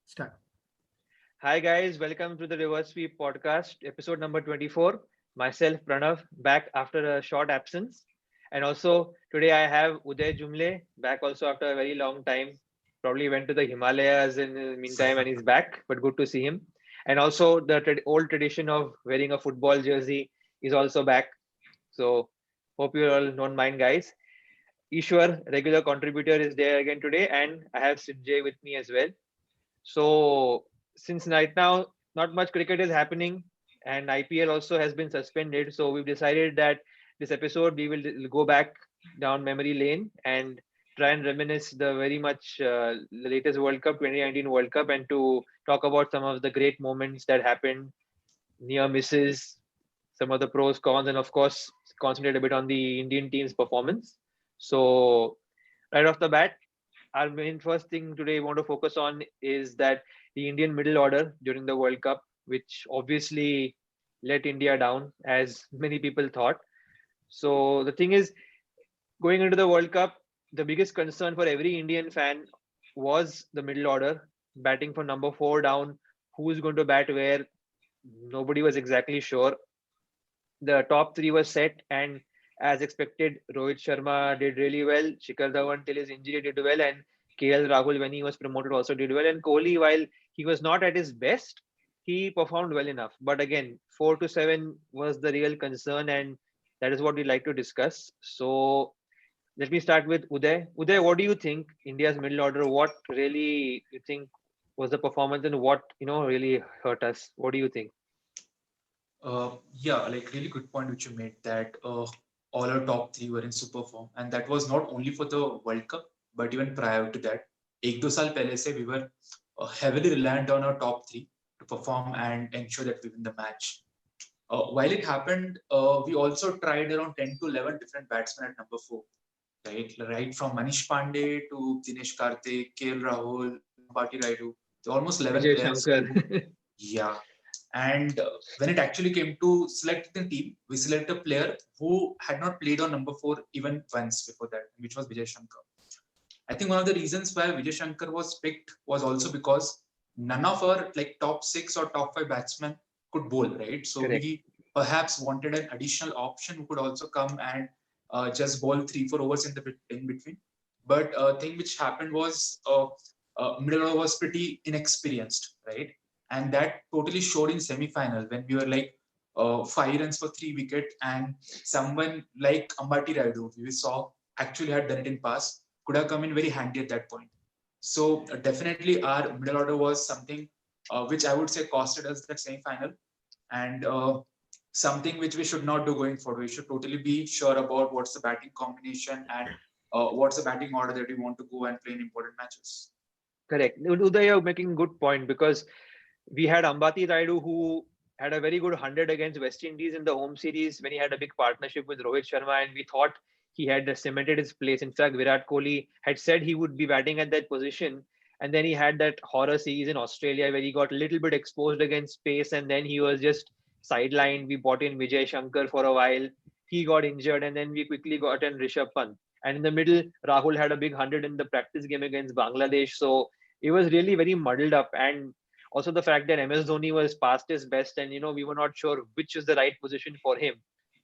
Start. Hi guys, welcome to the Reverse Sweep podcast, episode number 24. Myself, Pranav, back after a short absence. And also today I have Uday Jumle back also after a very long time. Probably went to the Himalayas in the meantime and he's back, but good to see him. And also the old tradition of wearing a football jersey is also back. So hope you all don't mind, guys. Ishwar, regular contributor, is there again today, and I have Sinjay with me as well. So since right now not much cricket is happening and IPL also has been suspended, so we've decided that this episode we will go back down memory lane and try and reminisce the very much the latest World Cup, 2019 World Cup, and to talk about some of the great moments that happened, near misses, some of the pros, cons, and of course concentrate a bit on the Indian team's performance. So right off the bat, our main first thing today we want to focus on is that the Indian middle order during the World Cup, which obviously let India down, as many people thought. So the thing is, going into the World Cup, the biggest concern for every Indian fan was the middle order, batting for number four down. Who's going to bat where? Nobody was exactly sure. The top three was set, and as expected, Rohit Sharma did really well. Shikhar Dhawan till his injury did well, and KL Rahul when he was promoted also did well. And Kohli, while he was not at his best, he performed well enough. But again, 4 to 7 was the real concern, and that is what we'd like to discuss. So let me start with Uday. Uday, what do you think India's middle order? What really you think was the performance, and what really hurt us? What do you think? Yeah, like really good point which you made that all our top three were in super form, and that was not only for the World Cup, but even prior to that. एक दो साल पहले से we were heavily reliant on our top three to perform and ensure that we win the match. While it happened, we also tried around 10 to 11 different batsmen at number four, right from Manish Pandey to Dinesh Karthik, KL Rahul, Ambati Rayudu, almost 11 Vijay players Shankar. who, yeah. And when it actually came to select the team, we selected a player who had not played on number four even once before that, which was Vijay Shankar. I think one of the reasons why Vijay Shankar was picked was also because none of our like top six or top five batsmen could bowl, right? So Correct. we perhaps wanted an additional option who could also come and just bowl 3 4 overs in between. But thing which happened was middle order was pretty inexperienced, right? And that totally showed in semi-final when we were like 5 runs for 3 wicket, and someone like Ambati Rayudu, we saw actually had done it in past, could have come in very handy at that point. So definitely our middle order was something which I would say costed us that semi-final, and something which we should not do going forward. We should totally be sure about what's the batting combination and what's the batting order that we want to go and play in important matches. Correct. Uday, you're making good point because we had Ambati Rayudu who had a very good 100 against West Indies in the home series when he had a big partnership with Rohit Sharma, and we thought he had cemented his place. In fact, Virat Kohli had said he would be batting at that position, and then he had that horror series in Australia where he got a little bit exposed against pace, and then he was just sidelined. We bought in Vijay Shankar for a while. He got injured, and then we quickly got in Rishabh Pant. And in the middle, Rahul had a big 100 in the practice game against Bangladesh. So it was really very muddled up. And also the fact that MS Dhoni was past his best, and we were not sure which is the right position for him.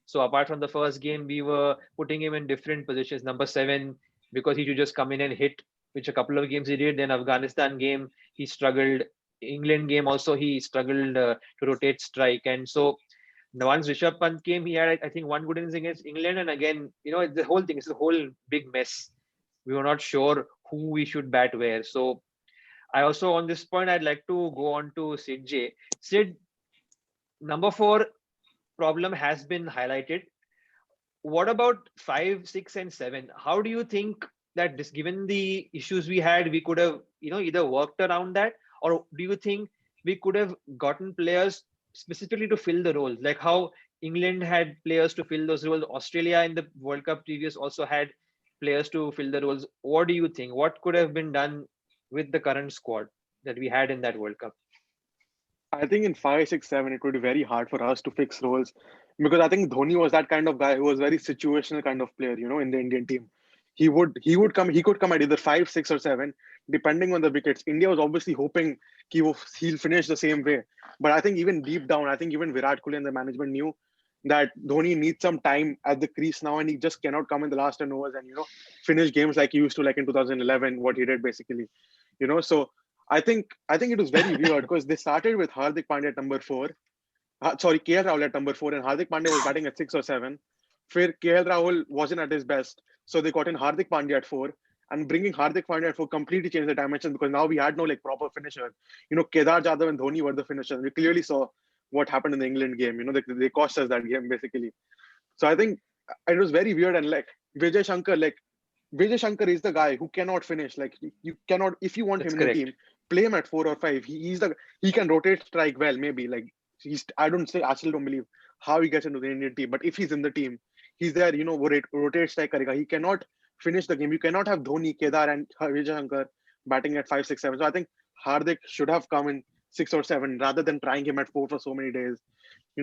So apart from the first game, we were putting him in different positions. Number seven, because he should just come in and hit, which a couple of games he did. Then Afghanistan game, he struggled. England game also he struggled to rotate strike. And so once Rishabh Pant came, he had I think one good innings against England, and again the whole thing is a whole big mess. We were not sure who we should bat where. So I also, on this point, I'd like to go on to Sid J. Sid, number four problem has been highlighted. What about 5, 6, and 7? How do you think that this, given the issues we had, we could have, either worked around that, or do you think we could have gotten players specifically to fill the roles, like how England had players to fill those roles, Australia in the World Cup previous also had players to fill the roles. What do you think? What could have been done with the current squad that we had in that World Cup? I think in 5, 6, 7, it would be very hard for us to fix roles because I think Dhoni was that kind of guy who was very situational kind of player, in the Indian team. he could come at either 5, 6, or 7, depending on the wickets. India was obviously hoping he'll finish the same way. But I think even deep down, I think even Virat Kohli and the management knew that Dhoni needs some time at the crease now, and he just cannot come in the last 10 overs and finish games like he used to, like in 2011, what he did basically. So I think it was very weird because they started with Hardik Pandya at number 4. Sorry, KL Rahul at number 4, and Hardik Pandya was batting at 6 or 7. फिर KL Rahul wasn't at his best, so they got in Hardik Pandya at 4. And bringing Hardik Pandya at 4 completely changed the dimension because now we had no like proper finisher. Kedar Jadhav and Dhoni were the finishers. We clearly saw what happened in the England game. They cost us that game basically. So I think it was very weird. And like Vijay Shankar is the guy who cannot finish. Like you cannot, if you want That's him in correct. the team, play him at 4 or 5. He can rotate strike well, maybe. Like I still don't believe how he gets into the Indian team. But if he's in the team, he's there, rotate strike karega. He cannot finish the game. You cannot have Dhoni, Kedar, and Vijay Shankar batting at 5, 6, 7. So I think Hardik should have come in 6 or 7 rather than trying him at 4 for so many days.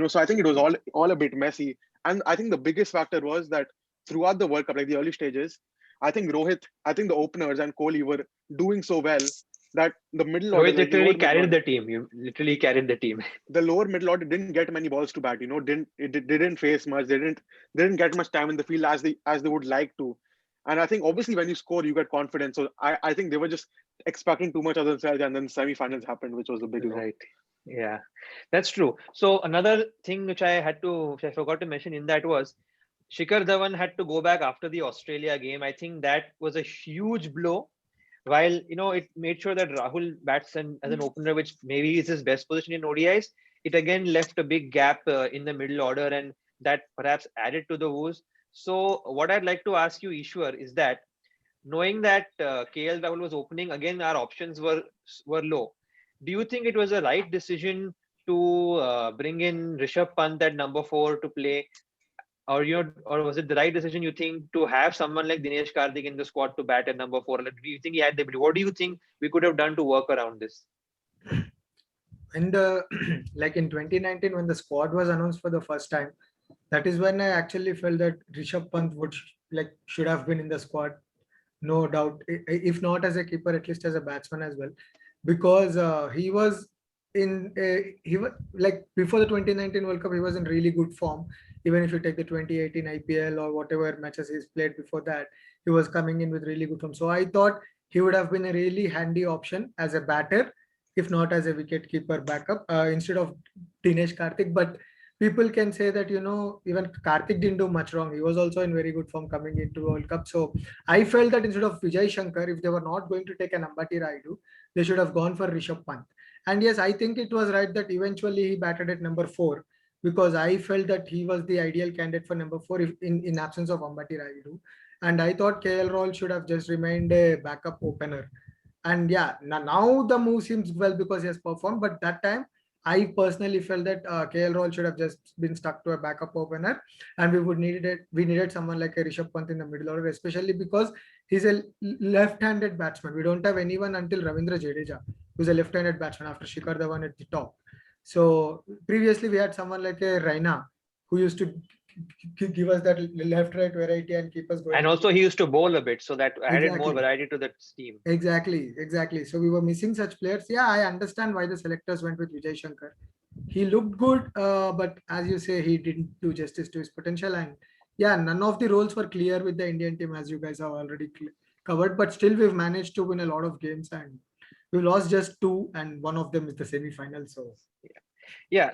So I think it was all a bit messy. And I think the biggest factor was that throughout the World Cup, like the early stages, I think the openers and Kohli were doing so well that the middle order, Rohit like the literally lower middle carried order, the team. You literally carried the team. the lower middle order didn't get many balls to bat. Didn't face much. They didn't get much time in the field as they would like to. And I think obviously when you score, you get confidence. So I think they were just expecting too much of themselves, and then semi-finals happened, which was a big loss. Right. Yeah, that's true. So another thing which I forgot to mention in that was Shikhar Dhawan had to go back after the Australia game. I think that was a huge blow. While it made sure that Rahul bats as an opener, which maybe is his best position in ODIs, it again left a big gap in the middle order, and that perhaps added to the woes. So what I'd like to ask you, Ishwar, is that knowing that KL Rahul was opening again, our options were low. Do you think it was a right decision to bring in Rishabh Pant at number 4 to play? Or was it the right decision, you think, to have someone like Dinesh Karthik in the squad to bat at number 4? Like, do you think he had the ability? What do you think we could have done to work around this? And like in 2019, when the squad was announced for the first time, that is when I actually felt that Rishabh Pant should have been in the squad, no doubt. If not as a keeper, at least as a batsman as well, because he was like before the 2019 World Cup, he was in really good form. Even if you take the 2018 IPL or whatever matches he's played before that, he was coming in with really good form. So I thought he would have been a really handy option as a batter, if not as a wicket keeper backup, instead of Dinesh Karthik. But people can say that, even Karthik didn't do much wrong. He was also in very good form coming into World Cup. So I felt that instead of Vijay Shankar, if they were not going to take an Ambati Rayudu, they should have gone for Rishabh Pant. And yes, I think it was right that eventually he batted at number 4, because I felt that he was the ideal candidate for number 4 in absence of Ambati Rayudu. And I thought KL Rahul should have just remained a backup opener. And yeah, now the move seems well because he has performed. But that time, I personally felt that KL Rahul should have just been stuck to a backup opener, and we needed someone like a Rishabh Pant in the middle order, especially because he's a left-handed batsman. We don't have anyone until Ravindra Jadeja, who's a left-handed batsman after Shikhar Dhawan at the top. So previously we had someone like a Raina who used to give us that left-right variety and keep us going. And also he used to bowl a bit, so that added more variety to that team. Exactly. So we were missing such players. Yeah, I understand why the selectors went with Vijay Shankar. He looked good, but as you say, he didn't do justice to his potential. And yeah, none of the roles were clear with the Indian team, as you guys have already covered. But still, we've managed to win a lot of games, and we lost just 2, and one of them is the semi-final. So yeah,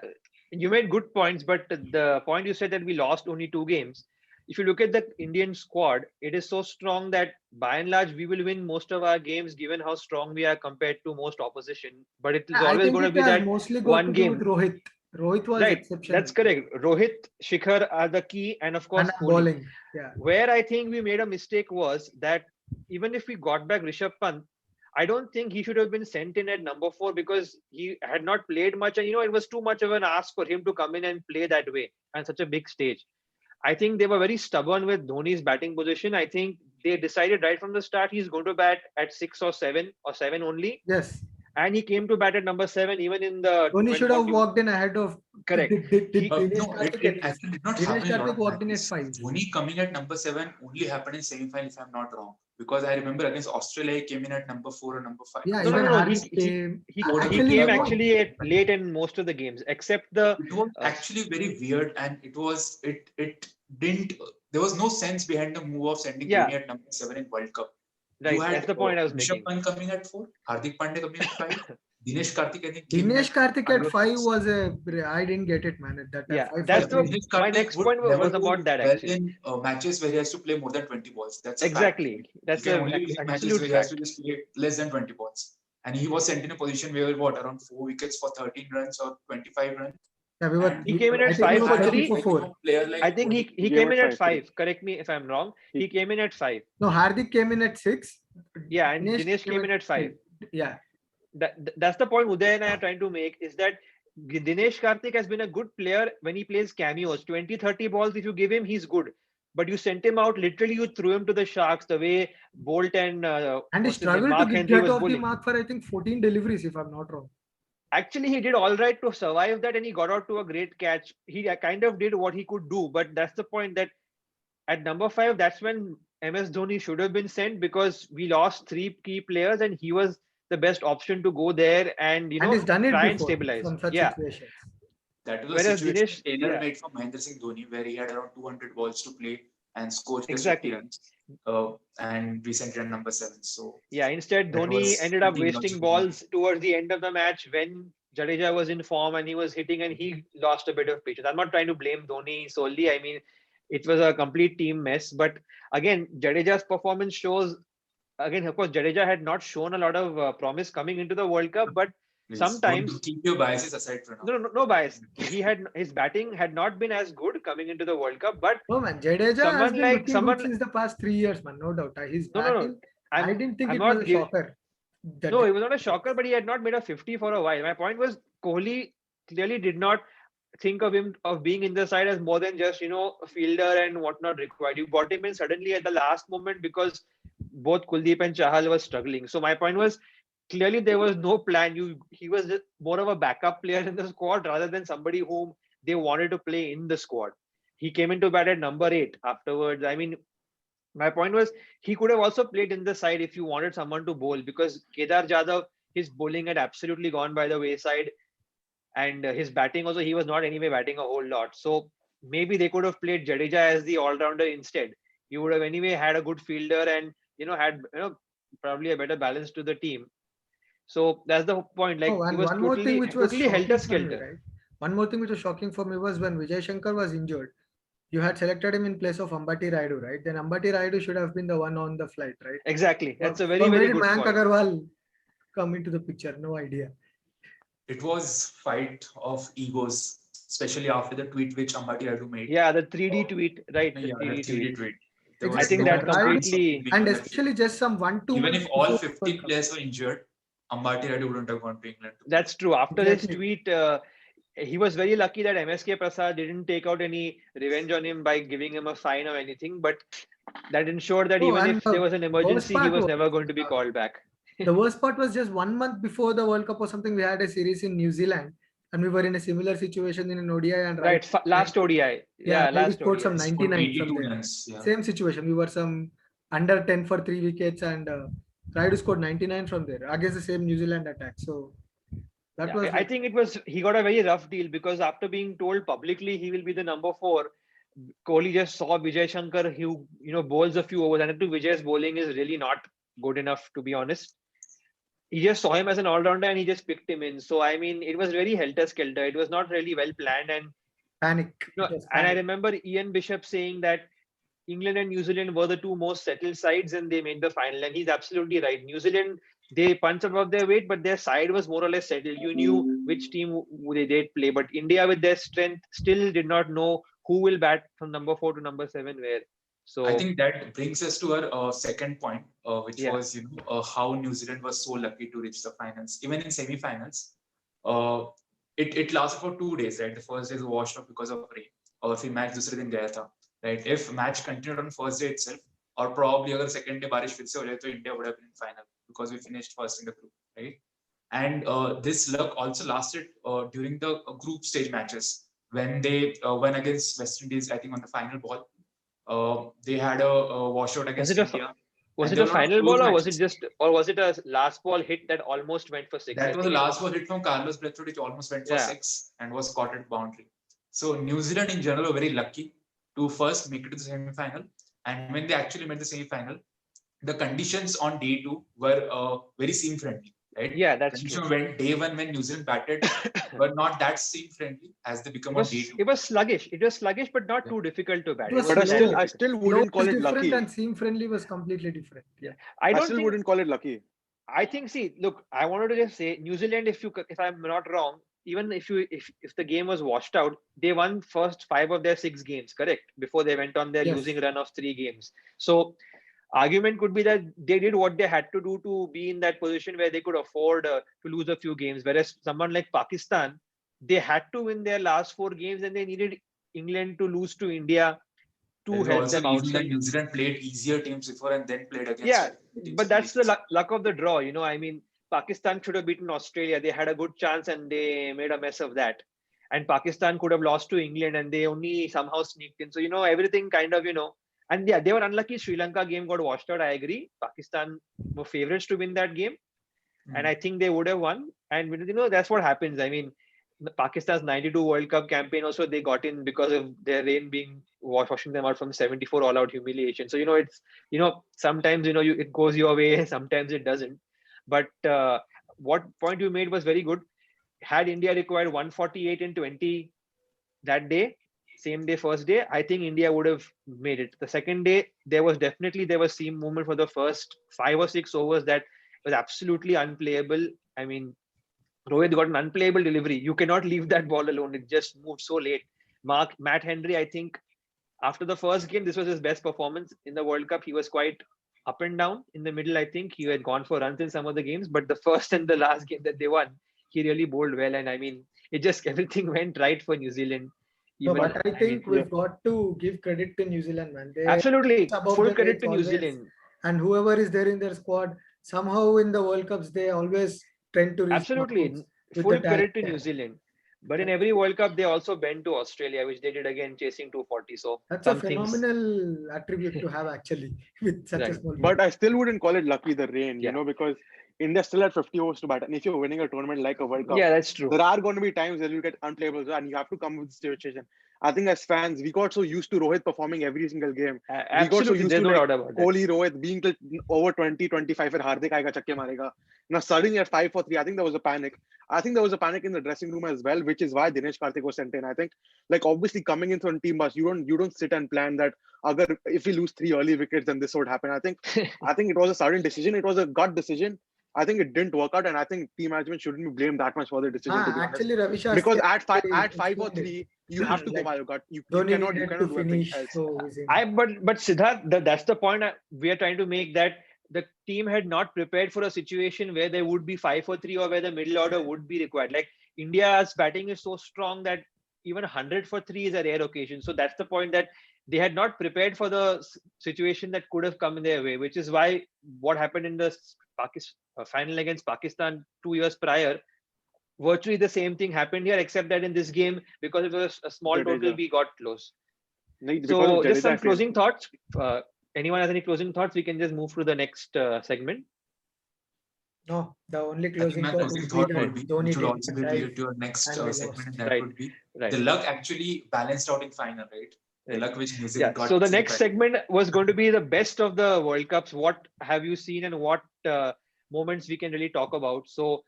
you made good points, but the point you said that we lost only 2 games. If you look at the Indian squad, it is so strong that by and large we will win most of our games, given how strong we are compared to most opposition. But it is always going to be that mostly one game. With Rohit was right. exceptional. That's correct. Rohit, Shikhar are the key, and of course bowling. Yeah. Where I think we made a mistake was that even if we got back Rishabh Pant, I don't think he should have been sent in at number 4, because he had not played much, and it was too much of an ask for him to come in and play that way on such a big stage. I think they were very stubborn with Dhoni's batting position. I think they decided right from the start he's going to bat at 6 or 7 only. Yes. and he came to bat at number 7 even in the. Dhoni should have walked in ahead of. Correct. Did Dinesh No, Karthik it actually did not Dinesh happen in a lot Karthik of walked in at matches. 5. Dhoni coming at number 7 only happened in semi-final, if I'm not wrong. Because I remember against Australia, he came in at number 4 or number 5. Yeah, No, even no, no. Hardik came. He Actually, came no. actually at late in most of the games, except the. It was actually very weird, and it didn't. There was no sense behind the move of sending Yeah. Dhoni at number 7 in World Cup. Right, You had that's the point I was Rishabh making. Pant coming at 4, Hardik Pandya coming at 5, Dinesh Karthik I think. Dinesh Karthik at 5 5 was a. I didn't get it, man. At that time. Yeah, 5, that's 5, the. Dinesh My Karthik next would point never was do about that well actually. in matches where he has to play more than 20 balls. That's a Exactly. fact. That's He can a only win matches absolute where he has fact. to just play less than 20 balls. And he was sent in a position where what around 4 wickets for 13 runs or 25 runs. Yeah, we were. And He came in I at think 5 we for were 3. 30 for 4. Player like I think he He came came in at at 5. 5. Correct me if I'm wrong. He came in at 5. No, Hardik came in at 6. Yeah, and Dinesh came in at 5. Yeah. That's the point Uday and I are trying to make, is that Dinesh Karthik has been a good player when he plays cameos. 20-30 balls, if you give him, he's good. But you sent him out, literally you threw him to the Sharks the way Bolt and He struggled Mark to Henry get was off the bowling. mark for I think 14 deliveries, if I'm not wrong. Actually, he did all right to survive that, and he got out to a great catch. He kind of did what he could do, but that's the point, that at number 5, that's when MS Dhoni should have been sent, because we lost 3 key players and he was the best option to go there and And he's done it try and before stabilize. from such Yeah. situations. that was a Whereas situation Dinesh, Taylor yeah. made for Mahendra Singh Dhoni, where he had around 200 balls to play and score just Exactly. 50 runs. And we sent him at number 7. So Yeah, instead that Dhoni was ended up pretty wasting illogical. balls towards the end of the match when Jadeja was in form and he was hitting and he lost a bit of patience. I'm not trying to blame Dhoni solely. I mean, it was a complete team mess. But again, Jadeja's performance shows. Again, of course, Jadeja had not shown a lot of promise coming into the World Cup, but Please, sometimes don't keep your biases aside for now. no bias. His batting had not been as good coming into the World Cup, but No, man. Jadeja has someone been like looking someone good since the past 3 years, man. No doubt. His no. batting, I didn't think I'm it not was a giving- shocker. No, it was not a shocker, but he had not made a 50 for a while. My point was, Kohli clearly did not think of him of being in the side as more than just a fielder and whatnot required. You brought him in suddenly at the last moment because both Kuldeep and Chahal were struggling. So my point was, clearly there was no plan. He was just more of a backup player in the squad rather than somebody whom they wanted to play in the squad. He came into bat at number 8 afterwards. I mean, my point was, he could have also played in the side if you wanted someone to bowl, because Kedar Jadhav, his bowling had absolutely gone by the wayside, and his batting also, he was not anyway batting a whole lot. So maybe they could have played Jadeja as the all-rounder instead. You would have anyway had a good fielder and had probably a better balance to the team. So that's the point. Like, Oh, he and was one more thing which was totally shocking for me, helter-skelter. right? One more thing which was shocking for me was when Vijay Shankar was injured. You had selected him in place of Ambati Rayudu, right? Then Ambati Rayudu should have been the one on the flight, right? Exactly. That's a very, From where very did good Mayank point. Agarwal come into the picture? No idea. It was fight of egos, especially after the tweet which Ambati Rayudu made. Yeah, the 3D tweet, right? The Yeah, 3D the 3D tweet. tweet. I think that completely- And especially just some 1-2 even months if all before 15 World players were injured, Ambati Rayudu wouldn't have gone to England. That's true. After his Exactly. tweet, he was very lucky that MSK Prasad didn't take out any revenge on him by giving him a fine or anything. But that ensured that Oh, even and if there was an emergency, he part was was- never going to be called back. The worst part was just 1 month before the World Cup or something, we had a series in New Zealand and we were in a similar situation in an ODI and Right. Last ODI. Yeah, Rayudu last scored ODI. some 99 from 82 there. runs. Yeah. Same situation. We were some under 10 for 3 wickets and Rayudu scored 99 from there against the same New Zealand attack. So that Yeah, was I think he got a very rough deal, because after being told publicly he will be the number 4, Kohli just saw Vijay Shankar, who bowls a few overs, and to Vijay's bowling is really not good enough, to be honest. He just saw him as an all-rounder and he just picked him in. So I mean, it was very helter-skelter. It was not really well planned, and panic. It was and I panic. remember Ian Bishop saying that England and New Zealand were the 2 most settled sides and they made the final, and he's absolutely right. New Zealand, they punched above their weight, but their side was more or less settled. You knew which team they'd play, but India, with their strength, still did not know who will bat from number 4 to number 7 where. So I think that brings us to our second point, which Yeah. was how New Zealand was so lucky to reach the finals. Even in semi-finals, it lasted for 2 days, right? The first day was washed off because of rain. और फिर match दूसरे दिन गया था, right? If match continued on first day itself, or probably अगर second day बारिश फिर से हो जाए तो India would have been in final because we finished first in the group, right? And this luck also lasted during the group stage matches when they won against West Indies. I think on the final ball, they had a washout Was against it a India. was And it there a were a lot of final close ball, or matches. was it a last ball hit that almost went for six? I That was the think it last was. ball hit from Carlos Brathwaite, which almost went for Yeah. 6 and was caught at boundary. So New Zealand in general were very lucky to first make it to the semi-final. And when they actually made the semi-final, the conditions on day 2 were very seam friendly, right? Yeah, that's Condition true. when day 1 when New Zealand batted were not that seam friendly as they become on day 2. It was sluggish. It was sluggish, but not Yeah. too difficult to bat. It was But slow. I still Slow wouldn't call is it different lucky. and seam friendly was completely different. Yeah. I I don't still think. wouldn't call it lucky. I think. See, look. I wanted to just say, New Zealand. If I'm not wrong, even if the game was washed out, they won first 5 of their 6 games, correct? Before they went on their Yes. losing run of 3 games. So argument could be that they did what they had to do to be in that position where they could afford to lose a few games. Whereas someone like Pakistan, they had to win their last 4 games, and they needed England to lose to India to There is help also them reason that outside. New Zealand played easier teams before and then played against Yeah, teams but in that's the leagues. luck of the draw. I mean, Pakistan should have beaten Australia. They had a good chance and they made a mess of that. And Pakistan could have lost to England and they only somehow sneaked in. So, everything kind of, and yeah, they were unlucky. Sri Lanka game got washed out. I agree. Pakistan were favorites to win that game. And I think they would have won. And, that's what happens. I mean, Pakistan's 92 World Cup campaign also, they got in because of their rain being washing them out from 74 all out humiliation. So, it's, sometimes, it goes your way, sometimes it doesn't. But what point you made was very good. Had India required 148 and 20 that day, same day, first day, I think India would have made it. The second day, there was seam movement for the first 5 or 6 overs that was absolutely unplayable. I mean, Rohit got an unplayable delivery. You cannot leave that ball alone. It just moved so late. Matt Henry, I think after the first game, this was his best performance in the World Cup. He was quite up and down in the middle. I think he had gone for runs in some of the games, but the first and the last game that they won, he really bowled well. And I mean, it just everything went right for New Zealand. No, Even, but I think we've got to give credit to New Zealand, man. They absolutely above full their credit heads to New always, Zealand. and whoever is there in their squad, somehow in the World Cups they always tend to reach Absolutely knockouts with full the credit talent to they New have. Zealand. But in every World Cup, they also bend to Australia, which they did again, chasing 240. So That's a some things, phenomenal attribute to have actually with such a right? small. But I still wouldn't call it lucky, the rain, Yeah. because India still had 50 overs to bat. And if you're winning a tournament like a World Cup, Yeah, that's true. there are going to be times where you get unplayable and you have to come with the situation. I think as fans, we got so used to Rohit performing every single game. We got so Absolutely, used there's to no doubt about that. Kohli, Rohit being till over 20, 25 and Hardik aega chakke marega. Now suddenly at 5 for 3, I think there was a panic. I think there was a panic in the dressing room as well, which is why Dinesh Karthik was sent in. I think, like obviously coming into a team bus, you don't sit and plan that if we lose 3 early wickets, then this would happen. I think it was a sudden decision. It was a gut decision. I think it didn't work out, and I think team management shouldn't be blamed that much for the decision. To be Actually, honest. Ravi Shastri Because at 5 or explained it. 3, you have to go Like, by your gut. You Dhoni cannot needed do to anything finish. else. So But Siddharth, that's the point we are trying to make, that the team had not prepared for a situation where there would be 5 for 3 or where the middle order would be required. Like India's batting is so strong that even 100 for 3 is a rare occasion. So that's the point, that they had not prepared for the situation that could have come in their way, which is why what happened in the final against Pakistan 2 years prior, virtually the same thing happened here, except that in this game, because it was a small total, we got close. So just some closing thoughts. Anyone has any closing thoughts? We can just move to the next segment. No, the only closing thought would be, which would also be related to your next segment, and that would be the luck actually balanced out in final, right? The luck which New Zealand got. So the next segment was going to be the best of the World Cups. What have you seen and what moments we can really talk about? So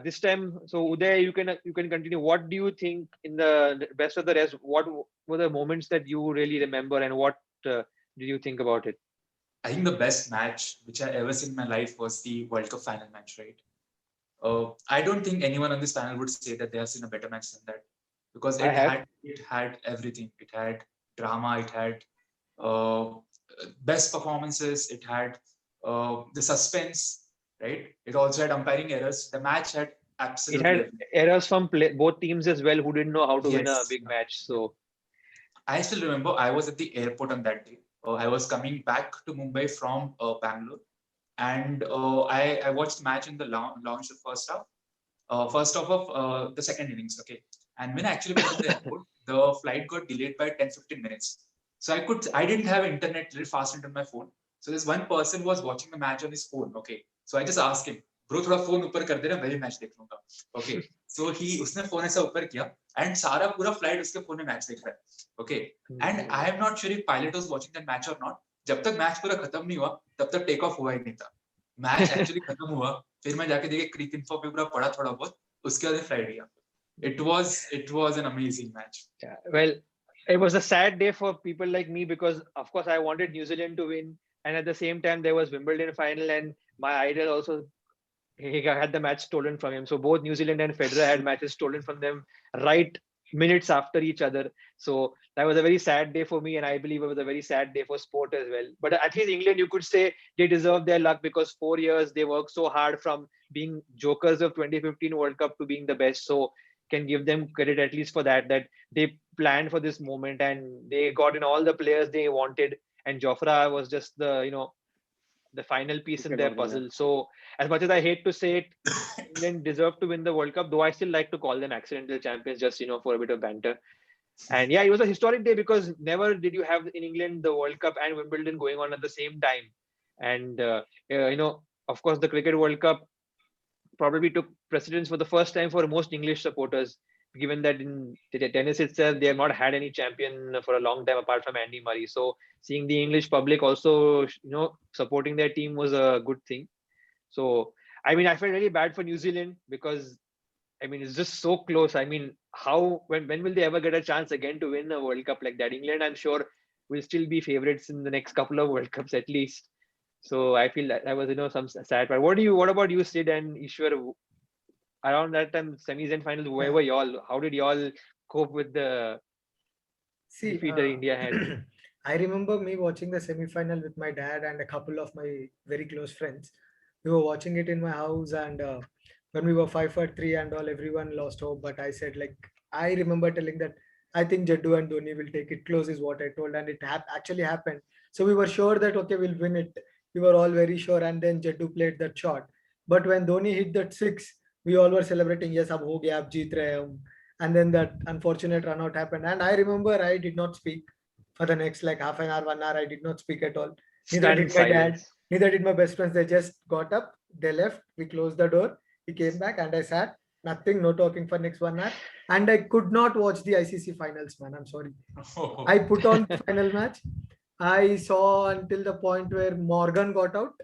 this time, so Uday, you can continue. What do you think in the best of the rest? What were the moments that you really remember, and what did you think about it? I think the best match which I ever seen in my life was the World Cup final match, right? I don't think anyone on this panel would say that they have seen a better match than that, because it had everything. It had drama. It had best performances. It had the suspense, right? It also had umpiring errors. The match had absolutely. It had errors from both teams as well, who didn't know how to win a big match. So I still remember I was at the airport on that day. I was coming back to Mumbai from Bangalore, and I watched the match in the lounge the first half, first off of the second innings. Okay, and when I actually went to the airport, the flight got delayed by 10-15 minutes. So I didn't have internet very fast into my phone. So this one person was watching the match on his phone. Okay, so I just asked him, bro, थोड़ा phone ऊपर कर देना, मैं भी match देख लूँगा. Okay, so उसने phone ऐसा ऊपर किया and सारा पूरा flight उसके phone में match देख रहा है. Okay, and I am not sure if pilot was watching that match or not. जब तक match पूरा खत्म नहीं हुआ, तब तक take off हुआ ही नहीं था. Match actually खत्म हुआ, फिर मैं जाके देखे क्रिक इन्फो पे पूरा पढ़ा थोड़ा बहुत, उसके बाद फ्लाइट गया. It was an amazing match. Yeah, well, it was a sad day for people like me because, of course, I wanted New Zealand to win, and at the same time, there was Wimbledon final, and my idol also he had the match stolen from him. So both New Zealand and Federer had matches stolen from them right minutes after each other. So that was a very sad day for me, and I believe it was a very sad day for sport as well. But at least England, you could say they deserve their luck because 4 years they worked so hard from being jokers of 2015 World Cup to being the best. So can give them credit at least for that they planned for this moment and they got in all the players they wanted, and Jofra was just the final piece in their puzzle. So as much as I hate to say it, England deserved to win the World Cup, though I still like to call them accidental champions just for a bit of banter. And yeah, it was a historic day because never did you have in England the World Cup and Wimbledon going on at the same time. And of course the Cricket World Cup probably took precedence for the first time for most English supporters, given that in tennis itself, they have not had any champion for a long time apart from Andy Murray. So seeing the English public also, supporting their team was a good thing. So, I mean, I felt really bad for New Zealand because, I mean, it's just so close. I mean, when will they ever get a chance again to win a World Cup like that? England, I'm sure, will still be favorites in the next couple of World Cups at least. So I feel that was, some sad part. What about you, Sid and Ishwar? Around that time, semis and finals, where were y'all? How did y'all cope with the defeat that India had? I remember me watching the semi-final with my dad and a couple of my very close friends. We were watching it in my house, and when we were 5-3 and all, everyone lost hope. But I said, like, I remember telling that I think Jaddu and Dhoni will take it close, is what I told, and it actually happened. So we were sure that okay, we'll win it. We were all very sure, and then Jaddu played that shot. But when Dhoni hit that six, we all were celebrating. Yes, ab ho gaya, ab jeet rahe hum. And then that unfortunate run out happened. And I remember I did not speak for the next like half an hour, 1 hour. I did not speak at all. Neither Stunned did my dad. silence. Neither did my best friends. They just got up, they left, we closed the door, we came back, and I sat. Nothing, no talking for next 1 hour. And I could not watch the ICC finals, man. I'm sorry. I put on final match. I saw until the point where Morgan got out.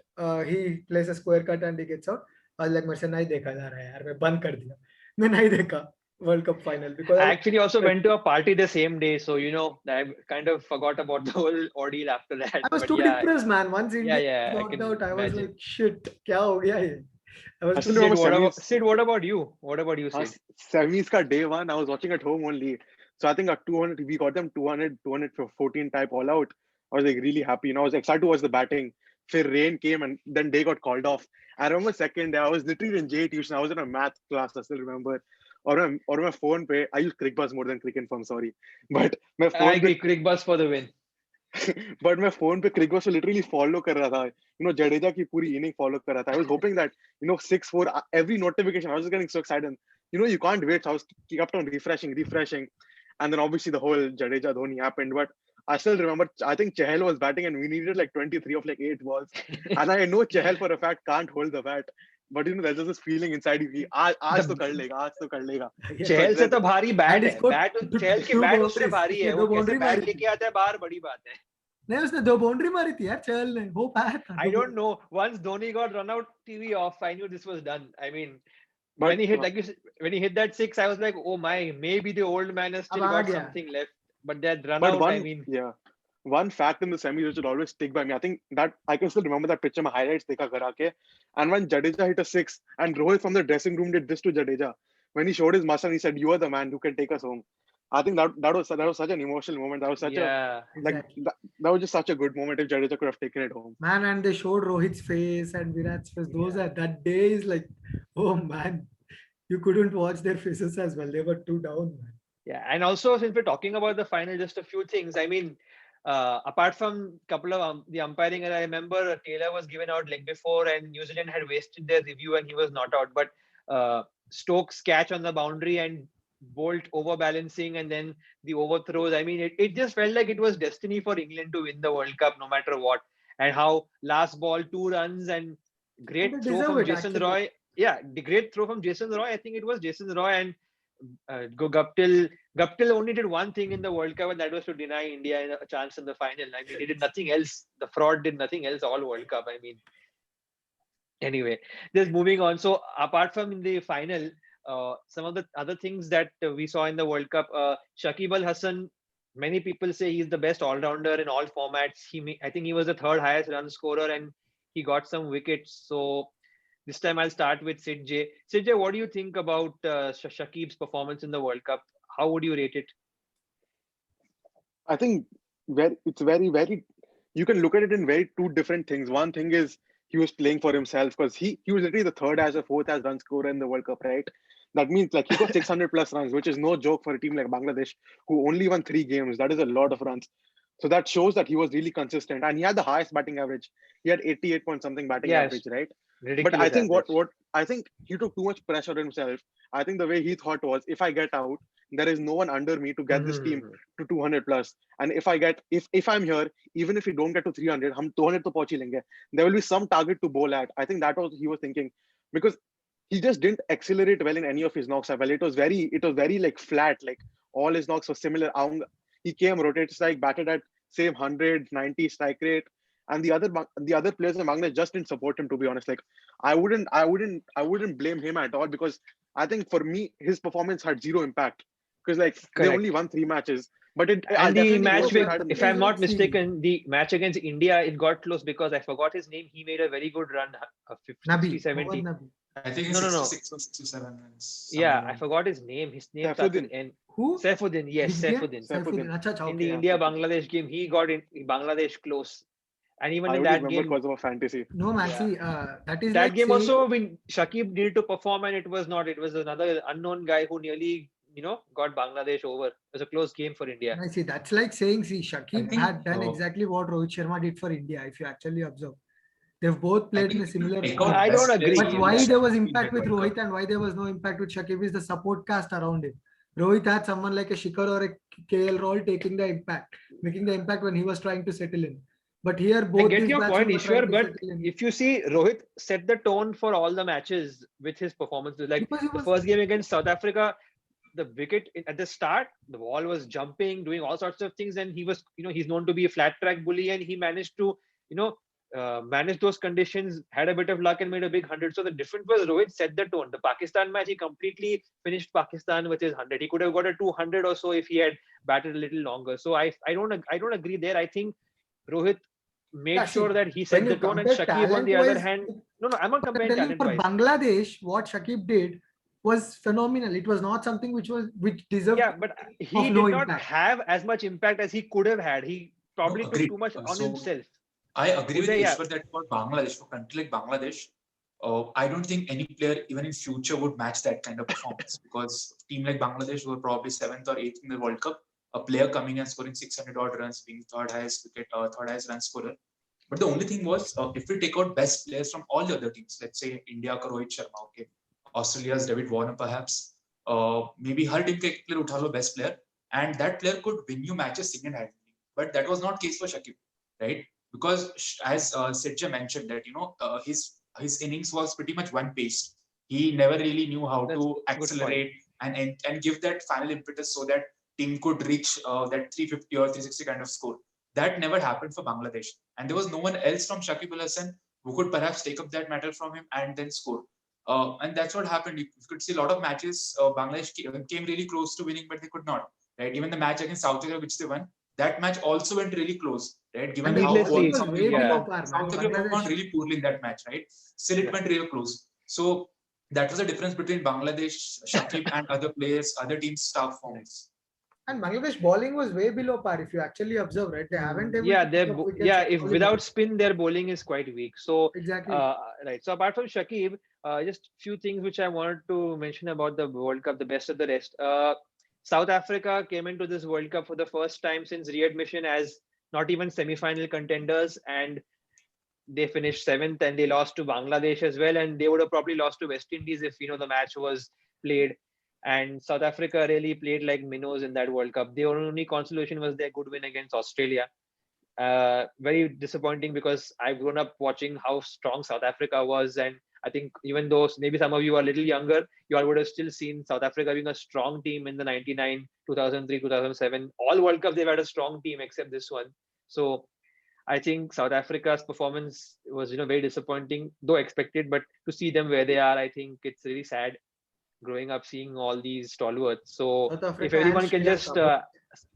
He plays a square cut and he gets out. I was like, मेरे से नहीं देखा जा रहा है यार, मैं बंद कर दिया. मैं नहीं देखा World Cup final because I actually also went to a party the same day, so I kind of forgot about the whole ordeal after that. I was But too yeah, depressed, man. Once India I knocked can out, I was imagine. like, shit, क्या हो गया ये? I was Actually, too remember Sid, what about you? What about you, Sid? Semis ka day one, I was watching at home only. So I think at 200, we got them 200, 214 type all out. I was like really happy. I was excited to watch the batting. ਫਿਰ rain came and then they got called off. I remember second day, I was literally in J tuition. I was in a math class, I still remember. और मैं phone पे, I use CricBuzz more than Cricinfo, I'm sorry. But मैं I phone agree, Crick Buzz for the win. but मैं phone पे CricBuzz को literally follow कर रहा था. Jadeja की पूरी inning follow कर रहा था. I was hoping that 6-4 every notification. I was just getting so excited. And, you can't wait. So I was kept on refreshing, and then obviously the whole Jadeja Dhoni happened. But I still remember. I think Chahal was batting, and we needed like 23 of like 8 balls. And I know Chahal for a fact can't hold the bat. But there's just this feeling inside you. आज तो कर लेगा, आज तो कर लेगा. चहल से तो भारी बैट And है. इसको चहल की बैट उससे भारी है. वो कैसे बैट boundary लेके आता है बाहर, बड़ी बात है. नहीं, उसने 2 बाउंड्री मारी थी यार चहल ने. वो पाया था. I don't know. Once Dhoni got run out TV off, I knew this was done. I mean, But when he hit when he hit that 6, I was like, oh my, maybe the old man has still अब आ got गया. something left. But that run But out, I mean, one fact in the semis which will always stick by me. I think that I can still remember that picture, my highlights dekha घर आके. And when Jadeja hit a 6 and Rohit from the dressing room did this to Jadeja, when he showed his muscle, he said, "You are the man who can take us home." I think that was such an emotional moment. That was such Exactly. that was just such a good moment if Jadeja could have taken it home. Man, and they showed Rohit's face and Virat's face. That day is like, oh man, you couldn't watch their faces as well. They were too down, man. yeah. And also, since we're talking about the final, just a few things. I mean, apart from a couple of the umpiring, and I remember Taylor was given out leg before, and New Zealand had wasted their review, and he was not out. But Stokes catch on the boundary and Bolt overbalancing and then the overthrows. I mean, it just felt like it was destiny for England to win the World Cup no matter what. And how last ball, 2 runs and great And they throw deserve from it, Jason actually. Roy. Yeah, the great throw from Jason Roy. I think it was Jason Roy and Guptill. Guptill only did one thing in the World Cup, and that was to deny India a chance in the final. I mean, he did nothing else. The fraud did nothing else all World Cup. I mean, anyway, just moving on. So apart from the final, some of the other things that we saw in the World Cup, Shakib Al Hasan, many people say he's the best all-rounder in all formats. I think he was the third highest run scorer and he got some wickets. So this time I'll start with Sid J. Sid J, what do you think about Shakib's performance in the World Cup? How would you rate it? I think it's very. You can look at it in very two different things. One thing is he was playing for himself because he was literally the third as a fourth as run scorer in the World Cup, right? That means like he got 600 plus runs, which is no joke for a team like Bangladesh who only won 3 games. That is a lot of runs. So that shows that he was really consistent and he had the highest batting average. He had 88 point something batting Yes, average, right? ridiculous But I think average. what I think he took too much pressure on himself. I think the way he thought was, if I get out, there is no one under me to get this team to 200 plus. And if I'm here, even if we don't get to 300, hum 200 to pahunch hi lenge. There will be some target to bowl at. I think that was he was thinking, because he just didn't accelerate well in any of his knocks. Well, it was very like flat. Like all his knocks were similar. He came, rotated strike, batted at same 100, 90 strike rate, and the other players in Bangladesh just didn't support him. To be honest, like I wouldn't blame him at all, because I think for me his performance had zero impact, because like they Correct. only won 3 matches. But I And the definitely match wish with, it had if I'm not See. mistaken, the match against India, it got close because I forgot his name. He made a very good run, 50, Nabi, 60, 70. Mohammad Nabi. I think it's No. 66 or 67 runs. Yeah, somewhere I around. forgot his name. His name starts with Saifuddin. N. Who? Saifuddin. Yes, Which game? Saifuddin. Saifuddin. Acha, acha, In the okay. India Bangladesh game, he got in Bangladesh close. And even I in only that remember game, because of a fantasy. No, man. yeah, See, that is that like game saying, also, when Shakib needed to perform, and it was not. It was another unknown guy who nearly, got Bangladesh over. It was a close game for India. I see, that's like saying, see, I Shakib think had done exactly what Rohit Sharma did for India, if you actually observe. They've both I played in think a if you similar take form. out I don't best players agree But from in why each that. there was team impact that with World Cup. Rohit and why there was no impact with Shakib is the support cast around him. Rohit had someone like a Shikhar or a KL Rahul taking the impact, making the impact when he was trying to settle in. But here, I both get these your point, batsmen were trying Ishwar, to but settle in if you see, Rohit set the tone for all the matches with his performances. Like because he the was. first game against South Africa, the wicket at the start, the ball was jumping, doing all sorts of things, and he was, he's known to be a flat track bully, and he managed to, manage those conditions, had a bit of luck, and made a big 100. So the difference was Rohit set the tone. The Pakistan match, he completely finished Pakistan with his 100. He could have got a 200 or so if he had batted a little longer. So I don't agree there. I think Rohit Yeah, made see, sure that he when set you the tone, and compare Shakib, on the other talent-wise, hand, no, I'm not I'm comparing telling you, for talent-wise. Bangladesh, what Shakib did was phenomenal. It was not something which deserved Yeah, but he of no did not impact. have as much impact as he could have had. He No, probably took agreed. too much on So himself. I agree with Uday, yeah, Ishwar that for Bangladesh, for a country like Bangladesh, I don't think any player, even in future, would match that kind of performance, because a team like Bangladesh were probably seventh or eighth in the World Cup. A player coming and scoring 600 odd runs, being third highest run scorer. But the only thing was, if we take out best players from all the other teams, let's say India ka Rohit Sharma, okay, Australia's David Warner, perhaps, maybe her team ka ek player utha lo best player, and that player could win you matches single-handedly. But that was not case for Shakib, right? Because as Sidja mentioned that his innings was pretty much one-paced. He never really knew how that's to a good point. accelerate and give that final impetus so that team could reach that 350 or 360 kind of score. That never happened for Bangladesh, and there was no one else from Shakib Al Hasan who could perhaps take up that mantle from him and then score. And that's what happened. You could see a lot of matches. Bangladesh came really close to winning, but they could not. Right? Even the match against South Africa, which they won, that match also went really close. Right? Given And how Bangladesh Needlessly, was South way Africa yeah, below performed, par, man. South Africa performed Bangladesh, really poorly in that match. Right? Still, it yeah. went real close. So that was the difference between Bangladesh, Shakib, and other players, other teams' star forms. and Bangladesh bowling was way below par. If you actually observe, right, they haven't able Yeah, to pick up wickets. yeah. at If all in the without spin, their bowling is quite weak. So, exactly. right. So apart from Shakib, just few things which I wanted to mention about the World Cup, the best of the rest. South Africa came into this World Cup for the first time since readmission as not even semi-final contenders, and they finished seventh, and they lost to Bangladesh as well, and they would have probably lost to West Indies if the match was played. And South Africa really played like minnows in that World Cup. The only consolation was their good win against Australia. Very disappointing because I've grown up watching how strong South Africa was, and I think even though maybe some of you are a little younger, you all would have still seen South Africa being a strong team in the 99, 2003, 2007. All World Cups they've had a strong team except this one. So I think South Africa's performance was very disappointing, though expected. But to see them where they are, I think it's really sad. Growing up seeing all these stalwarts. So South if Africa and everyone can Sri just Lanka.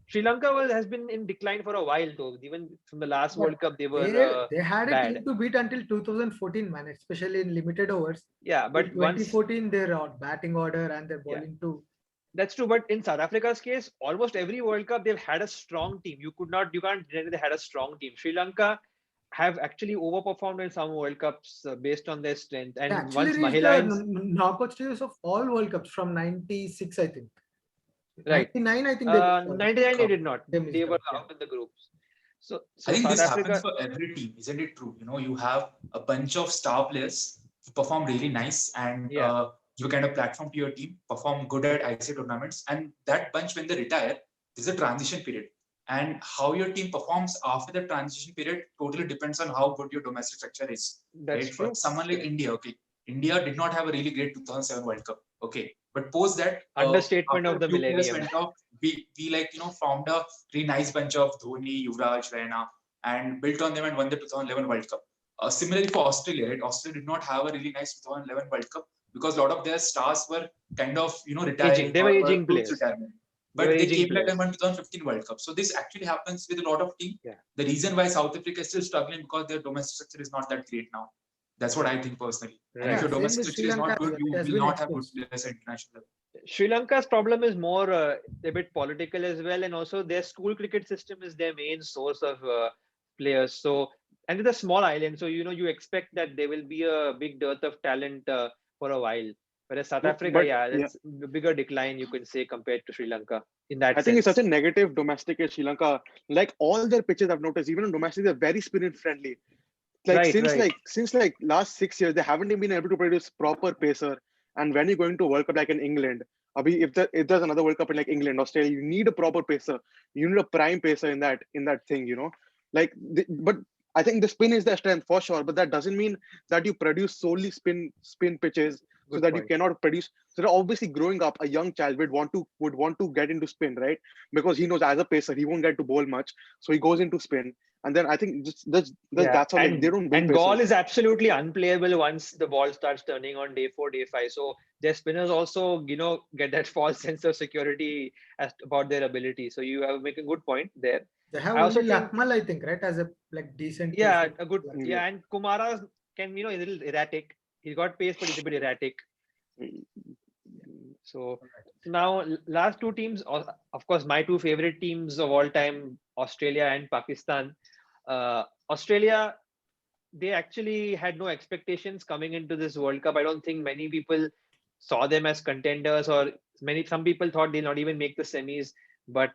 Sri Lanka has been in decline for a while though. Even from the last But World Cup, they were they had a bad. team to beat until 2014, man, especially in limited overs. Yeah, In but once 2014, they're out batting order and they're yeah, bowling too. that's true. But in South Africa's case, almost every World Cup they've had a strong team. You can't deny they had a strong team. Sri Lanka have actually overperformed in some World Cups based on their strength. They And actually once reached the Mahila, knockout stages of all World Cups from 96, I think. right, 99, I think they missed out. 99 they did not. They missed They were out, yeah. out in the groups. So I think South this happens Africa, for every team, isn't it true? You have a bunch of star players who perform really nice, and yeah, you kind of platform to your team, perform good at IC tournaments, and that bunch when they retire, there's a transition period. And how your team performs after the transition period totally depends on how good your domestic structure is. that's Right? For true. someone like India, okay, India did not have a really great 2007 World Cup, okay, but post that, Understatement after of a the few players millennium. went off, we formed a really nice bunch of Dhoni, Yuvraj, Raina, and built on them and won the 2011 World Cup. Similarly for Australia, right? Australia did not have a really nice 2011 World Cup because a lot of their stars were kind of retiring Aging. They were or aging close to players. retirement. They were But they aging came back and players. won 2015 World Cup. So this actually happens with a lot of teams. Yeah. The reason why South Africa is still struggling because their domestic structure is not that great now. That's what I think personally. And if Right. your Yeah, same domestic with Sri structure is Lanka not as good, well. you It has will been not have good exposed. players at international level. Sri Lanka's problem is more a bit political as well, and also their school cricket system is their main source of players. So, and it's a small island, so you expect that there will be a big dearth of talent for a while. Whereas South No, Africa, but yeah, yeah, that's a bigger decline you can say compared to Sri Lanka in that I think it's such sense. a negative domestic in Sri Lanka. Like all their pitches I've noticed, even in domestic, they're very spin friendly. Like Right, since right. like since like last 6 years, they haven't been able to produce proper pacer. And when you're going to World Cup like in England, if there's another World Cup in like England, Australia, you need a proper pacer. You need a prime pacer in that thing. But I think the spin is their strength for sure. But that doesn't mean that you produce solely spin pitches so Good that you point. cannot produce. So that obviously growing up, a young child would want to get into spin, right? Because he knows as a pacer he won't get to bowl much, so he goes into spin. And then I think just Yeah, that's how like they don't build and Gaul pacers. is absolutely unplayable once the ball starts turning on day 4, day 5. So their spinners also, get that false sense of security about their ability. So you have make a good point there. They have I also only think, Lakmal, I think, right, as a decent yeah, pacer. a good, Yeah. yeah, and Kumara can, a little erratic. He's got pace, but he's a bit erratic. So now last two teams, of course, my two favorite teams of all time, Australia and Pakistan. Australia, they actually had no expectations coming into this World Cup. I don't think many people saw them as contenders, or some people thought they'll not even make the semis. But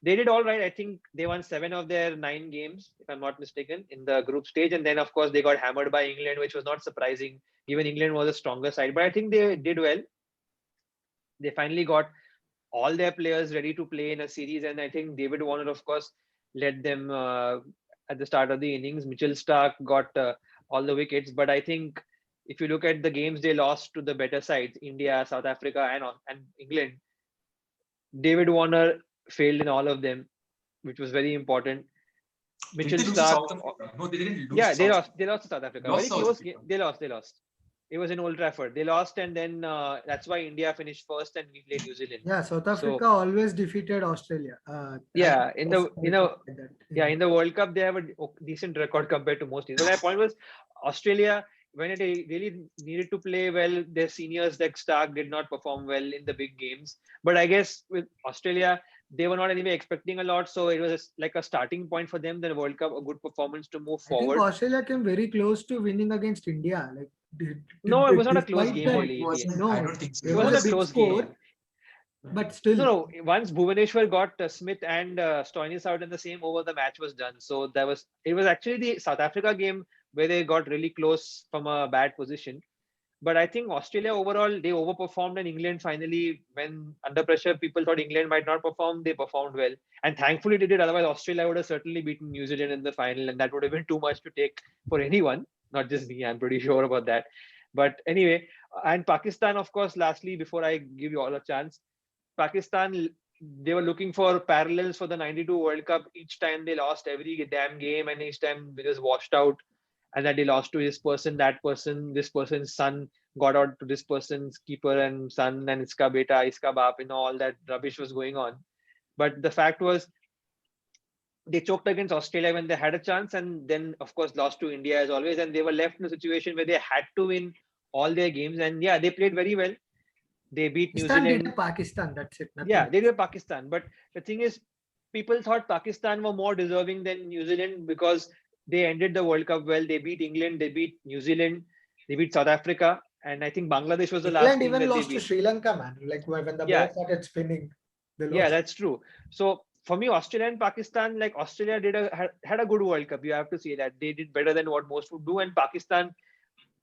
they did all right. I think they won 7 of their 9 games, if I'm not mistaken, in the group stage. And then, of course, they got hammered by England, which was not surprising. Even England was a stronger side. But I think they did well. They finally got all their players ready to play in a series, and I think David Warner, of course, led them at the start of the innings. Mitchell Stark got all the wickets, but I think if you look at the games they lost to the better sides, India, South Africa, and England, David Warner failed in all of them, which was very important. Did Mitchell they lose to Stark, South Africa? No, they didn't lose yeah, to South Africa. they lost to South Africa. Lost Very South close Africa. game. They lost. It was in Old Trafford. They lost, and then that's why India finished first, and we played New Zealand. Yeah, South Africa So always defeated Australia. yeah, in the that. in the World Cup they have a decent record compared to most teams. But my point was, Australia, when it really needed to play well, their seniors like Stark did not perform well in the big games. But I guess with Australia, they were not anyway expecting a lot, so it was like a starting point for them. The World Cup, a good performance to move I think forward. Australia came very close to winning against India. Like, No, it was not a close despite game No, that, it really. wasn't. no, I don't think so. It there wasn't was a a big close score, game. but still. No. Once Bhuvaneshwar got Smith and Stoinis out in the same over, the match was done. So it was actually the South Africa game where they got really close from a bad position. But I think Australia overall, they overperformed, and England finally, when under pressure, people thought England might not perform, they performed well. And thankfully they did. Otherwise, Australia would have certainly beaten New Zealand in the final, and that would have been too much to take for anyone, not just me. I'm pretty sure about that. But anyway, and Pakistan, of course, lastly, before I give you all a chance, Pakistan, they were looking for parallels for the 92 World Cup. Each time they lost every damn game, and each time they just washed out, and that they lost to this person, that person, this person's son got out to this person's keeper and son, and iska beta, iska baap, all that rubbish was going on. But the fact was, they choked against Australia when they had a chance, and then of course lost to India as always, and they were left in a situation where they had to win all their games. And yeah, they played very well. They beat New Zealand. Pakistan, that's it. Yeah, they did Pakistan. But the thing is, people thought Pakistan were more deserving than New Zealand because they ended the World Cup well. They beat England, they beat New Zealand, they beat South Africa, and I think Bangladesh was the last England team even that lost they to beat. Sri Lanka, man. Like when the ball started spinning. Yeah, that's true. So for me, Australia and Pakistan, like Australia had a good World Cup. You have to say that they did better than what most would do, and Pakistan,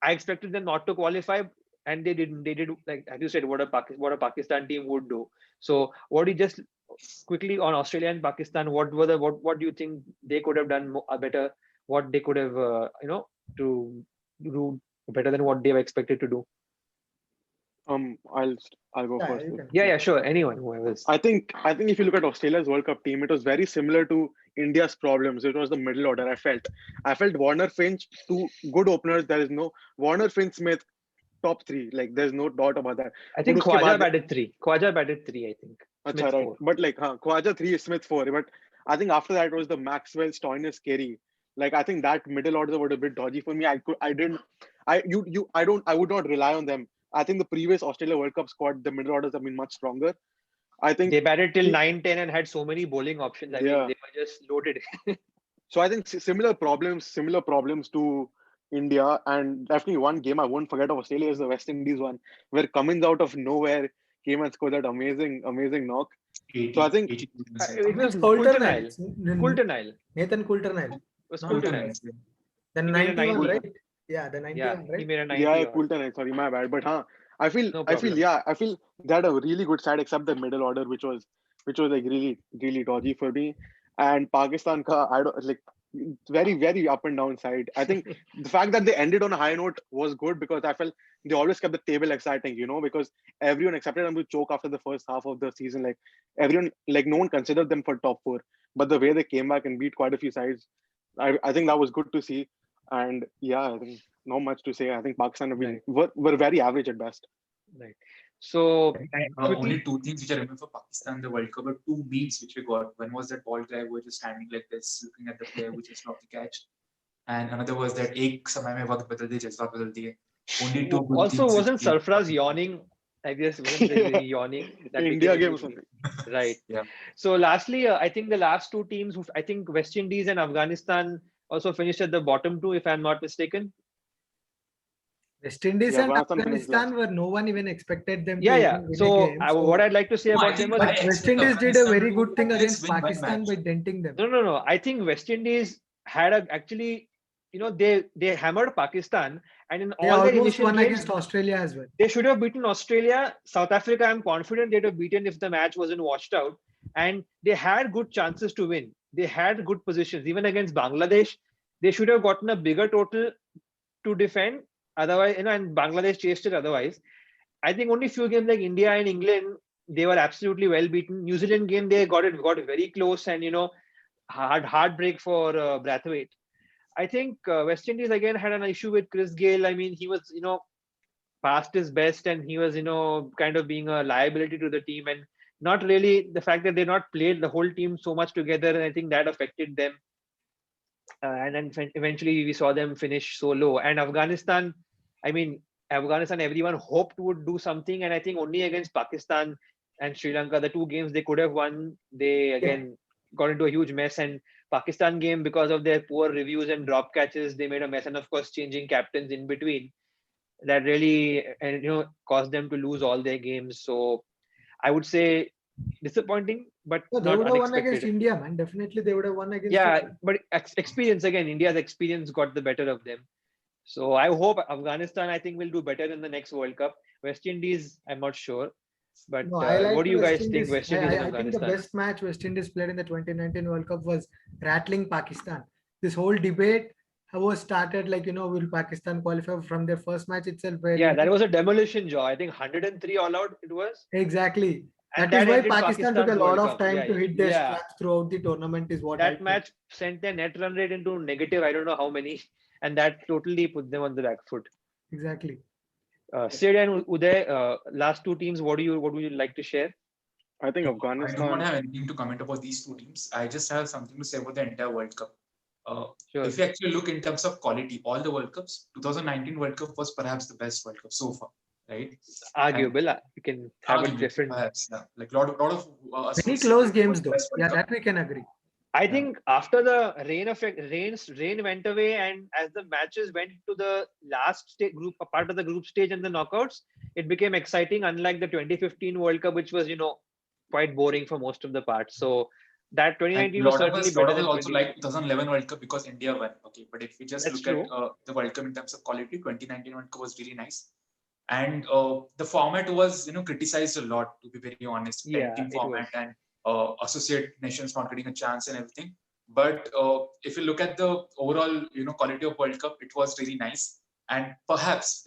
I expected them not to qualify, and they didn't. They did, like as you said, what a Pakistan team would do. So what do you just quickly on Australia and Pakistan? What do you think they could have done better? What they could have to do better than what they were expected to do? I'll go first. Yeah, sure. Anyone, whoever's. I think if you look at Australia's World Cup team, it was very similar to India's problems. It was the middle order. I felt Warner Finch, two good openers. There is no Warner Finch Smith, top three. Like there's no doubt about that. I think Khwaja batted three. I think. That's right. But like Khwaja 3, Smith 4. But I think after that was the Maxwell, Stoinis, Carey. Like I think that middle order was a bit dodgy for me. I would not rely on them. I think the previous Australia World Cup squad, the middle orders have been much stronger. I think they batted till 9-10 and had so many bowling options. I mean, they were just loaded. So I think similar problems to India, and definitely one game I won't forget of Australia is the West Indies one, where Cummins out of nowhere came and scored that amazing knock. 80, so I think it was Coulter-Nile. Nathan Coulter-Nile. It was Coulter-Nile. The 91, right? Yeah, the 91, right? He made a 90. Yeah, Coulter-Nile. Sorry, my bad. But I feel they had a really good side except the middle order, which was like really, really dodgy for me. And Pakistan I don't like very, very up and down side. I think the fact that they ended on a high note was good because I felt they always kept the table exciting, because everyone accepted them to choke after the first half of the season. Like everyone, like no one considered them for top 4. But the way they came back and beat quite a few sides, I think that was good to see. And yeah, I think not much to say. I think Pakistan were very average at best. Right. So only 2 things which I remember for Pakistan, the World Cup, 2 beats which we got. One was that ball drive, where just standing like this, looking at the player which just dropped the catch, and another was that ek samay mein waqt badal diye, jazba badal diye. Only 2. Also, wasn't Sarfraz yawning? I guess wasn't really yawning. That India game or something. Right. Yeah. So lastly, I think the last 2 teams, I think West Indies and Afghanistan also finished at the bottom 2, if I'm not mistaken. West Indies and Afghanistan were no one even expected them. So what I'd like to say about them was West Indies did a very good thing against Pakistan by denting them. No. I think West Indies had actually, they hammered Pakistan, and in all their initial won games, against Australia as well. They should have beaten Australia. South Africa, I'm confident they'd have beaten if the match wasn't washed out. And they had good chances to win. They had good positions. Even against Bangladesh, they should have gotten a bigger total to defend. Otherwise, and Bangladesh chased it otherwise. I think only few games like India and England, they were absolutely well beaten. New Zealand game, they got very close, and heartbreak for Brathwaite. I think West Indies again had an issue with Chris Gayle. I mean, he was past his best, and he was kind of being a liability to the team, and not really the fact that they not played the whole team so much together. And I think that affected them. And then eventually we saw them finish so low. And Afghanistan, everyone hoped would do something, and I think only against Pakistan and Sri Lanka, the 2 games they could have won, they again got into a huge mess. And Pakistan game, because of their poor reviews and drop catches, they made a mess, and of course changing captains in between, that really caused them to lose all their games. So I would say disappointing, but they would have won against India, man. Definitely they would have won against India. But experience again, India's experience got the better of them. So I hope Afghanistan, I think, will do better in the next World Cup. West Indies, I'm not sure. But No, I like what do you West guys think, Indies. West Indies and I think the Afghanistan? best match West Indies played in the 2019 World Cup was rattling Pakistan. This whole debate was started like, will Pakistan qualify from their first match itself? Where, Yeah, that was a demolition job. I think 103 all out it was. Exactly. And That is that why ended Pakistan took a Pakistan's lot World of Cup. time Yeah, to hit their yeah. straps throughout the tournament is what I That think. match sent their net run rate into negative, I don't know how many, and that totally put them on the back foot. Exactly. Sid and Uday, last two teams, what would you like to share? I think I do not Afghanistan. have anything to comment about these two teams. I just have something to say about the entire World Cup. Sure. If you actually look in terms of quality, all the World Cups, 2019 World Cup was perhaps the best World Cup so far, right? Arguable, you can have a Arguably, different. perhaps, yeah. Like lot of Many associate close it games was the though. best World Yeah, Cup. that we can agree. I think after the rain went away, and as the matches went to the last group, a part of the group stage and the knockouts, it became exciting. Unlike the 2015 World Cup, which was quite boring for most of the parts. So that And 2019 was certainly better lot of than us also 20. like 2011 World Cup because India won. Okay, but if we just That's look true. at the World Cup in terms of quality, 2019 World Cup was really nice. And the format was criticized a lot, to be very honest. Yeah, 10-team it format was. and associate nations not getting a chance and everything. But if you look at the overall quality of World Cup, it was really nice. And perhaps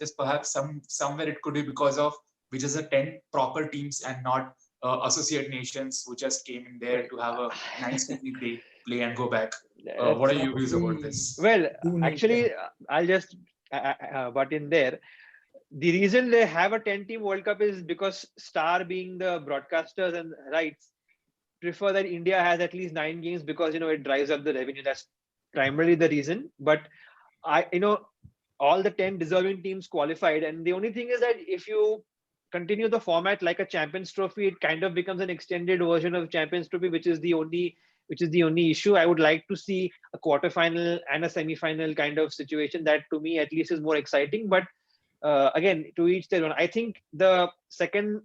somewhere it could be because of we just are 10 proper teams and not associate nations who just came in there to have a nice quickly play and go back. What are your views about this? Well, Do need actually, them. I'll just butt in there. The reason they have a 10-team World Cup is because Star, being the broadcasters and rights, prefer that India has at least 9 games because it drives up the revenue. That's primarily the reason. But all the 10 deserving teams qualified, and the only thing is that if you continue the format like a Champions Trophy, it kind of becomes an extended version of Champions Trophy, which is the only issue. I would like to see a quarterfinal and a semi-final kind of situation. That to me at least is more exciting. But again, to each their own. I think the second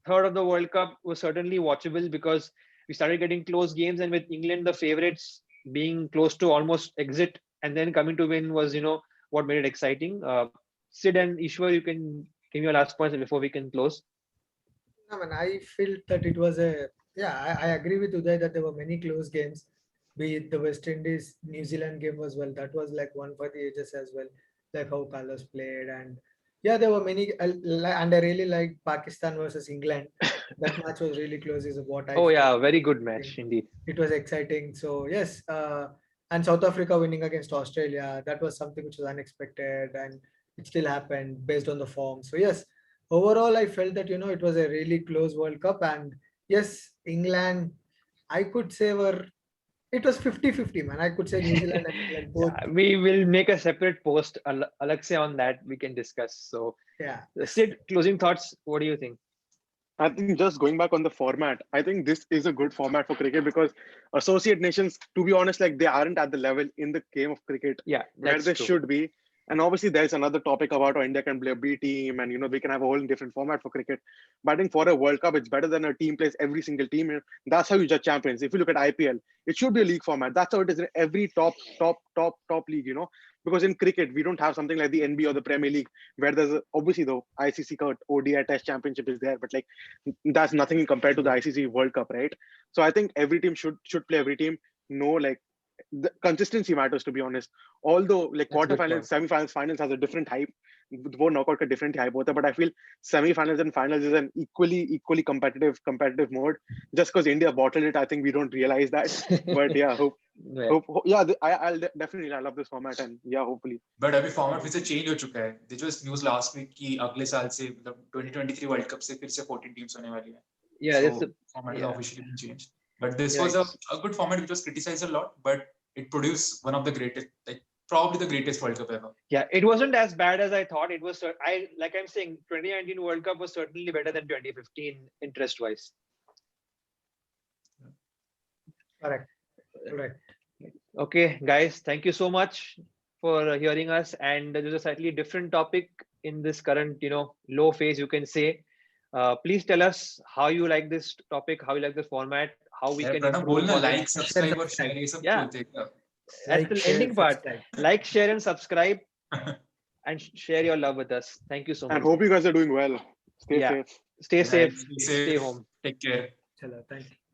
third of the World Cup was certainly watchable because we started getting close games, and with England the favorites being close to almost exit and then coming to win was what made it exciting. Sid and Ishwar, you can give your last points before we can close. I mean, I feel that it was I agree with Uday that there were many close games. Be it the West Indies New Zealand game as well. That was like one for the ages as well. Like how Carlos played, and yeah, there were many. And I really liked Pakistan versus England. That match was really close. Is what I. Oh felt. yeah, very good match indeed. It was exciting. So yes, and South Africa winning against Australia, that was something which was unexpected, and it still happened based on the form. So yes, overall, I felt that it was a really close World Cup, and yes, England, I could say it was 50-50, man. I could say New Zealand and England both. We will make a separate post, Alexia, on that we can discuss. So Yeah. Sid, closing thoughts. What do you think? I think just going back on the format, I think this is a good format for cricket because associate nations, to be honest, like they aren't at the level in the game of cricket where they should be. And obviously, there's another topic about how India can play a B team, and we can have a whole different format for cricket. But I think for a World Cup, it's better than a team plays every single team. That's how you judge champions. If you look at IPL, it should be a league format. That's how it is in every top league. Because in cricket, we don't have something like the NBA or the Premier League, where there's obviously the ICC ODI Test Championship is there, but like that's nothing compared to the ICC World Cup, right? So I think every team should play every team. No, like the consistency matters, to be honest. Although like quarterfinals, semi-finals, finals has a different hype. वो knockout का different hype होता है, but I feel semi-finals and finals is an equally competitive mode. Just because India bottled it, I think we don't realize that. But yeah, I'll definitely I love this format, and yeah, hopefully. But अभी format फिर से change हो चुका है. There was news last week कि अगले साल से मतलब 2023 World Cup से फिर से 14 teams होने वाली है. Yeah, so format has officially been changed. But this was a good format which was criticized a lot, but it produced one of the greatest, like probably the greatest World Cup ever. Yeah, it wasn't as bad as I thought. It was. I'm saying, 2019 World Cup was certainly better than 2015 interest-wise. Correct. Okay, guys, thank you so much for hearing us. And there's a slightly different topic in this current, low phase, you can say. Please tell us how you like this topic, how you like the format, how we can improve. Like, subscribe, or share. Yeah, that's the ending part. Like, share, and subscribe. and share your love with us. Thank you so And much. hope you guys are doing well. Stay Yeah. safe. Stay Right. safe. Stay Stay safe. home. Take care. Chalo, thank you.